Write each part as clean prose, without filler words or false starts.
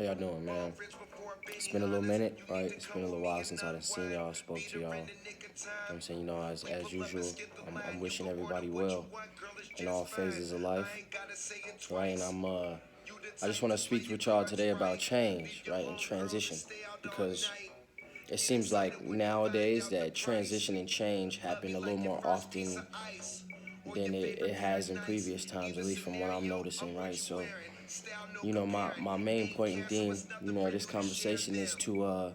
How y'all doing, man? It's been a little minute, right? It's been a little while since I done seen y'all, spoke to y'all. I'm saying, as usual, I'm wishing everybody well in all phases of life, right? And I just want to speak with y'all today about change, right, and transition, because it seems like nowadays that transition and change happen a little more often than it has in previous times, at least from what I'm noticing, right? So, my main point and theme, of this conversation is to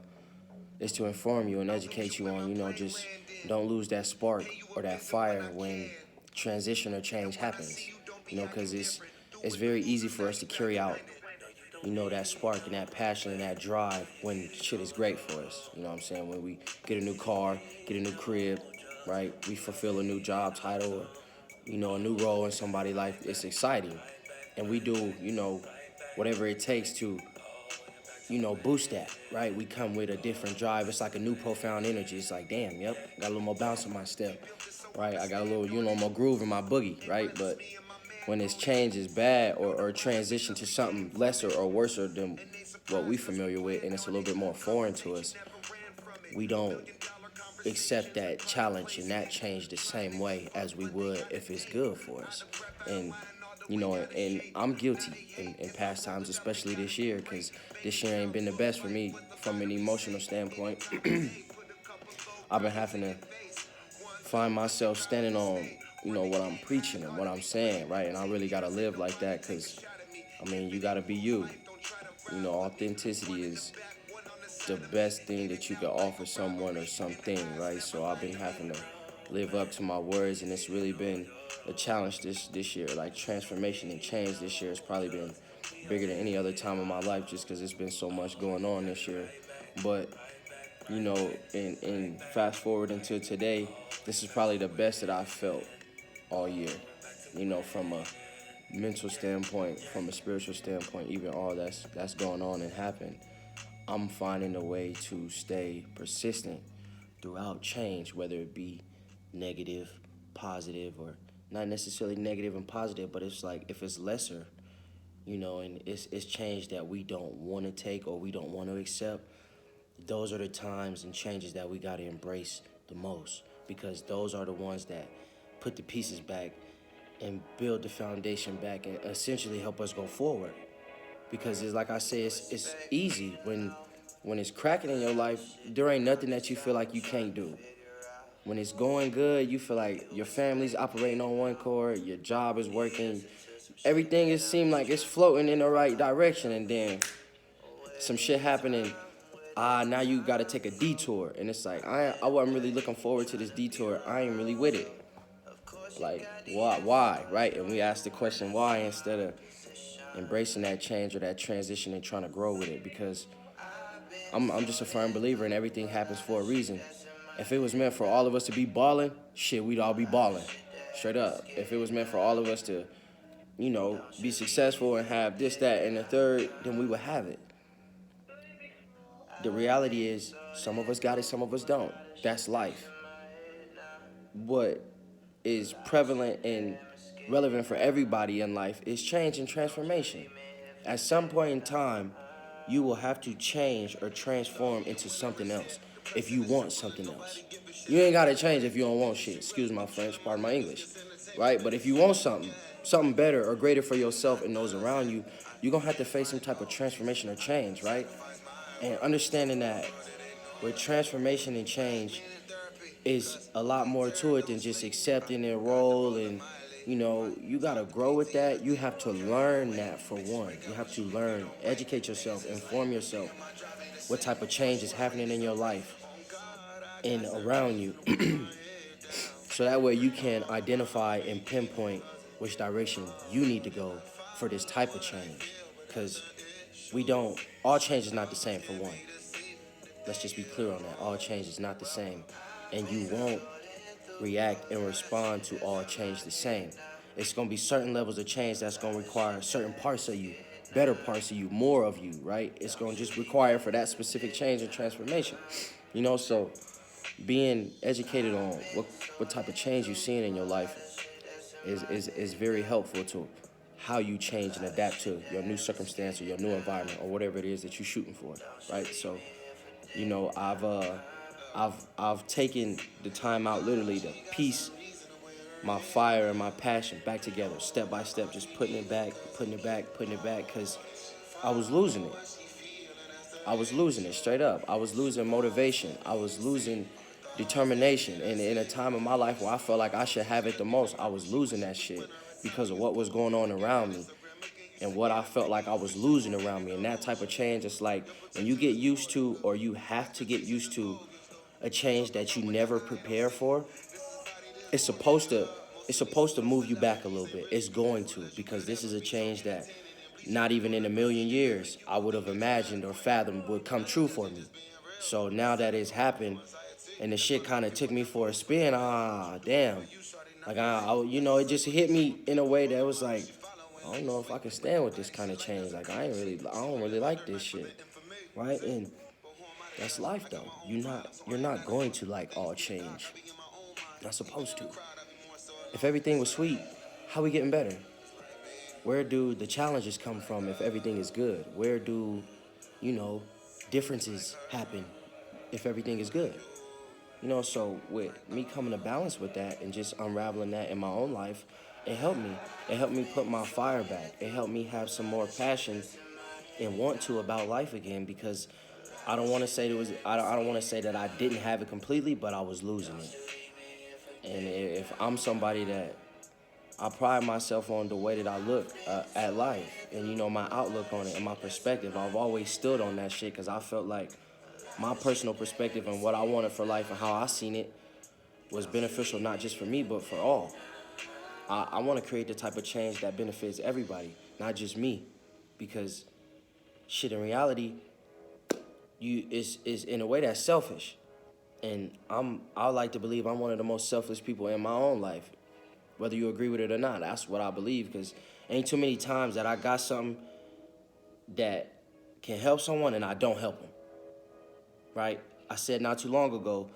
inform you and educate you on, just don't lose that spark or that fire when transition or change happens. Because it's very easy for us to carry out, that spark and that passion and that drive when shit is great for us. You know what I'm saying? When we get a new car, get a new crib, right? We fulfill a new job title or, a new role in somebody's life. It's exciting. And we do, whatever it takes to boost that, right? We come with a different drive. It's like a new profound energy. It's like, damn, yep, got a little more bounce in my step, right? I got a little, more groove in my boogie, right? But when this change is bad or transition to something lesser or worse than what we familiar with, and it's a little bit more foreign to us, we don't accept that challenge and that change the same way as we would if it's good for us. And and I'm guilty in past times, especially this year, because this year ain't been the best for me from an emotional standpoint. I've been having to find myself standing on, what I'm preaching and what I'm saying, right? And I really gotta live like that, because you gotta be you. Authenticity is the best thing that you can offer someone or something, right? So I've been having to live up to my words, and it's really been a challenge this year. Like transformation and change this year has probably been bigger than any other time in my life, just because it's been so much going on this year. But and fast forward into today, this is probably the best that I've felt all year. From a mental standpoint, from a spiritual standpoint, even all that's going on and happened. I'm finding a way to stay persistent throughout change, whether it be negative, positive, or not necessarily negative and positive, but it's like if it's lesser, and it's change that we don't want to take or we don't want to accept, those are the times and changes that we got to embrace the most, because those are the ones that put the pieces back and build the foundation back and essentially help us go forward. Because it's like I say, it's easy when it's cracking in your life. There ain't nothing that you feel like you can't do. When it's going good, you feel like your family's operating on one cord, your job is working, everything it seems like it's floating in the right direction, and then some shit happening. Now you got to take a detour, and it's like I wasn't really looking forward to this detour. I ain't really with it. Like why, right? And we ask the question why instead of embracing that change or that transition and trying to grow with it, because I'm just a firm believer in everything happens for a reason. If it was meant for all of us to be balling, shit, we'd all be balling. Straight up. If it was meant for all of us to, be successful and have this, that, and the third, then we would have it. The reality is, some of us got it, some of us don't. That's life. What is prevalent and relevant for everybody in life is change and transformation. At some point in time, you will have to change or transform into something else if you want something else. You ain't gotta change if you don't want shit. Excuse my French, pardon my English. Right? But if you want something better or greater for yourself and those around you, you're gonna have to face some type of transformation or change, right? And understanding that with transformation and change is a lot more to it than just accepting a role, and you gotta grow with that. You have to learn that, for one. You have to learn, educate yourself, inform yourself what type of change is happening in your life and around you, so that way you can identify and pinpoint which direction you need to go for this type of change. Because we don't all change is not the same, for one. Let's just be clear on that. All change is not the same, and you won't react and respond to all change the same. It's gonna be certain levels of change that's gonna require certain parts of you, better parts of you, more of you, right? It's gonna just require for that specific change and transformation. So being educated on what type of change you're seeing in your life is very helpful to how you change and adapt to your new circumstance or your new environment or whatever it is that you're shooting for, right? So, I've taken the time out literally to piece my fire and my passion back together, step by step, just putting it back, because I was losing it. I was losing it straight up. I was losing motivation. I was losing determination. And in a time in my life where I felt like I should have it the most, I was losing that shit because of what was going on around me and what I felt like I was losing around me. And that type of change, it's like when you get used to, or you have to get used to, a change that you never prepare for, it's supposed to move you back a little bit. It's going to, because this is a change that not even in a million years I would have imagined or fathomed would come true for me. So now that it's happened and the shit kind of took me for a spin, damn. Like, it just hit me in a way that was like, I don't know if I can stand with this kind of change. Like, I don't really like this shit, right? And that's life, though. You're not going to like all change. Not supposed to. If everything was sweet, how we getting better? Where do the challenges come from if everything is good? Where do, you know, differences happen if everything is good? So with me coming to balance with that and just unraveling that in my own life, it helped me. It helped me put my fire back. It helped me have some more passion and want to about life again, because I don't want to say I don't want to say that I didn't have it completely, but I was losing it. And if I'm somebody that I pride myself on the way that I look at life and, my outlook on it and my perspective. I've always stood on that shit because I felt like my personal perspective and what I wanted for life and how I seen it was beneficial, not just for me, but for all. I want to create the type of change that benefits everybody, not just me, because shit, in reality, is in a way that's selfish. And I like to believe I'm one of the most selfless people in my own life. Whether you agree with it or not, that's what I believe, because ain't too many times that I got something that can help someone and I don't help them, right? I said not too long ago,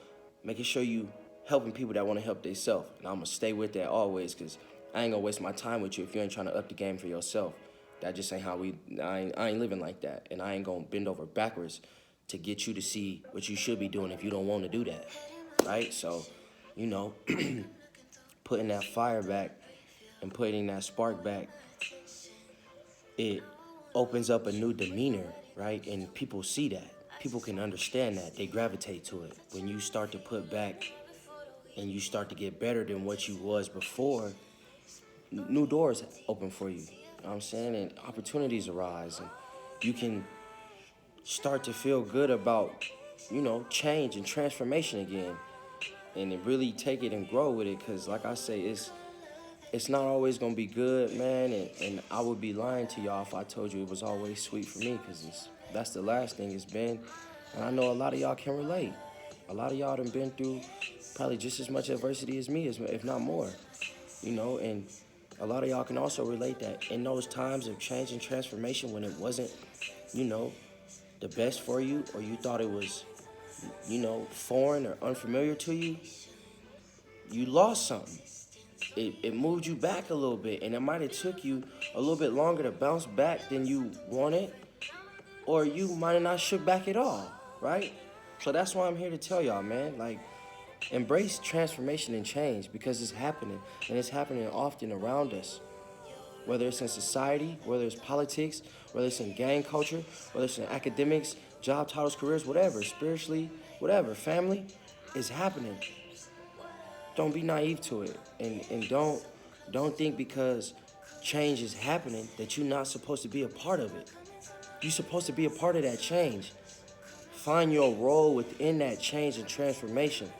making sure you helping people that want to help themselves. And I'm going to stay with that always, because I ain't going to waste my time with you if you ain't trying to up the game for yourself. That just ain't how I ain't living like that. And I ain't going to bend over backwards to get you to see what you should be doing if you don't want to do that, right? So, putting that fire back and putting that spark back, it opens up a new demeanor, right? And people see that. People can understand that. They gravitate to it. When you start to put back and you start to get better than what you was before, new doors open for you. You know what I'm saying? And opportunities arise. And you can start to feel good about, change and transformation again. And then really take it and grow with it, because like I say, it's not always gonna be good, man, and I would be lying to y'all if I told you it was always sweet for me, because that's the last thing it's been. And I know a lot of y'all can relate. A lot of y'all done been through probably just as much adversity as me, if not more, and a lot of y'all can also relate that in those times of change and transformation when it wasn't, the best for you, or you thought it was, foreign or unfamiliar to you, you lost something. It moved you back a little bit, and it might have took you a little bit longer to bounce back than you wanted, or you might have not shook back at all, right? So that's why I'm here to tell y'all, man, like, embrace transformation and change, because it's happening, and it's happening often around us. Whether it's in society, whether it's politics, whether it's in gang culture, whether it's in academics, job titles, careers, whatever, spiritually, whatever, family, it's happening. Don't be naive to it, and don't think because change is happening that you're not supposed to be a part of it. You're supposed to be a part of that change. Find your role within that change and transformation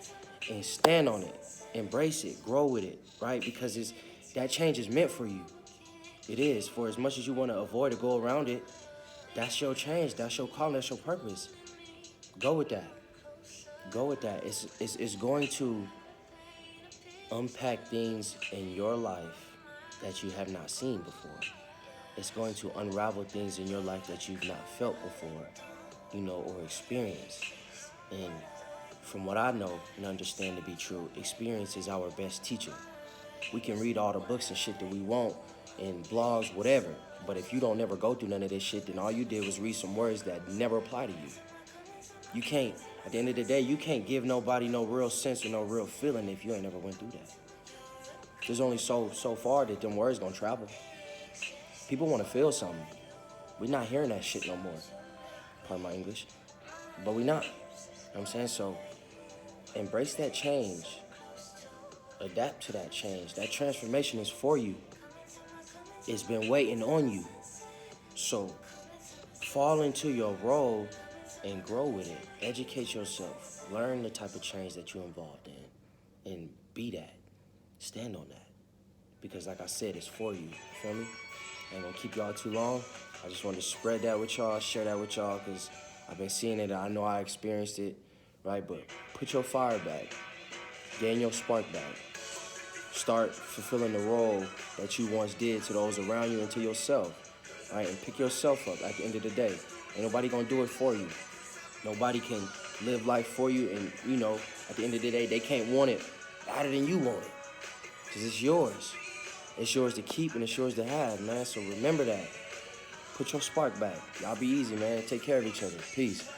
and stand on it. Embrace it, grow with it, right? Because that change is meant for you. It is. For as much as you want to avoid or go around it, that's your change, that's your calling, that's your purpose. Go with that. Go with that. It's going to unpack things in your life that you have not seen before. It's going to unravel things in your life that you've not felt before, or experienced. And from what I know and understand to be true, experience is our best teacher. We can read all the books and shit that we want in blogs, whatever. But if you don't never go through none of this shit, then all you did was read some words that never apply to you. You can't, at the end of the day, you can't give nobody no real sense or no real feeling if you ain't never went through that. There's only so far that them words gonna travel. People wanna feel something. We're not hearing that shit no more. Pardon my English. But we not. You know what I'm saying? So embrace that change. Adapt to that change. That transformation is for you. It's been waiting on you. So fall into your role and grow with it. Educate yourself. Learn the type of change that you're involved in. And be that. Stand on that. Because like I said, it's for you. You feel me? I ain't gonna keep y'all too long. I just wanted to spread that with y'all, share that with y'all, because I've been seeing it. I know I experienced it, right? But put your fire back. Gain your spark back. Start fulfilling the role that you once did to those around you and to yourself, right? And pick yourself up at the end of the day. Ain't nobody gonna do it for you. Nobody can live life for you, and you know, at the end of the day, they can't want it better than you want it, because it's yours. It's yours to keep and it's yours to have, man. So remember that. Put your spark back. Y'all be easy, man. Take care of each other. Peace.